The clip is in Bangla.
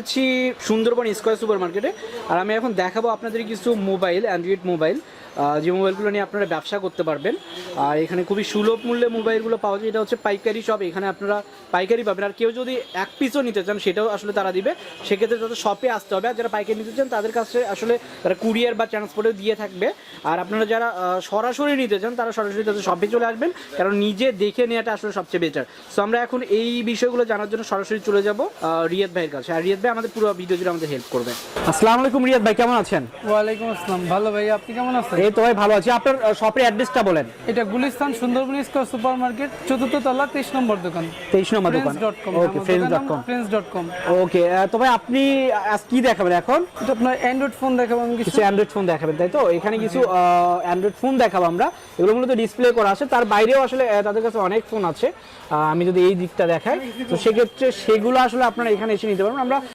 এসেছি সুন্দরবন স্কয়ার সুপার মার্কেটে। আর আমি এখন দেখাবো আপনাদের কিছু মোবাইল, অ্যান্ড্রয়েড মোবাইল, যে মোবাইলগুলো নিয়ে আপনারা ব্যবসা করতে পারবেন। আর এখানে খুবই সুলভ মূল্যে মোবাইলগুলো পাওয়া যায়। এটা হচ্ছে পাইকারি শপ, এখানে আপনারা পাইকারি পাবেন। আর কেউ যদি এক পিসও নিতে চান সেটাও আসলে তারা দিবে, সেক্ষেত্রে তাদের শপে আসতে হবে। আর যারা পাইকারি নিতে চান তাদের কাছে আসলে তারা কুরিয়ার বা ট্রান্সপোর্টে দিয়ে থাকবে। আর আপনারা যারা সরাসরি নিতে চান তারা সরাসরি তাদের শপে চলে আসবেন, কারণ নিজে দেখে নেওয়াটা আসলে সবচেয়ে বেটার। সো আমরা এখন এই বিষয়গুলো জানার জন্য সরাসরি চলে যাব রিয়াদ ভাইয়ের কাছে। আর রিয়াদ ভাই আমাদের পুরো ভিডিও জুড়ে আমাদের হেল্প করবে। আসসালামু আলাইকুম রিয়াদ ভাই, কেমন আছেন? ওয়ালাইকুম আসসালাম, ভালো ভাই, আপনি কেমন আছেন? এই তো ভাই ভালো আছি। আপনার শপের অ্যাড্রেসটা বলেন। এটা Gulistan Sundarban square super market, ৪র্থ তলা, 23 নম্বর দোকান। 23 নম্বর দোকান। ওকে, friends.com। friends.com। ওকে, তো ভাই আপনি আজ কি দেখাবেন এখন? এটা আপনার অ্যান্ড্রয়েড ফোন দেখাবো আমি কিছু। কিছু অ্যান্ড্রয়েড ফোন দেখাবেন, তাই তো? এখানে কিছু অ্যান্ড্রয়েড ফোন দেখাবো আমরা। এগুলো মূলত ডিসপ্লে করা আছে, তার বাইরেও আসলে তাদের কাছে অনেক ফোন আছে। আমি যদি এই দিকটা দেখাই, তো সেক্ষেত্রে সেগুলো আসলে আপনারা এখানে এসে নিতে পারবেন। আমরা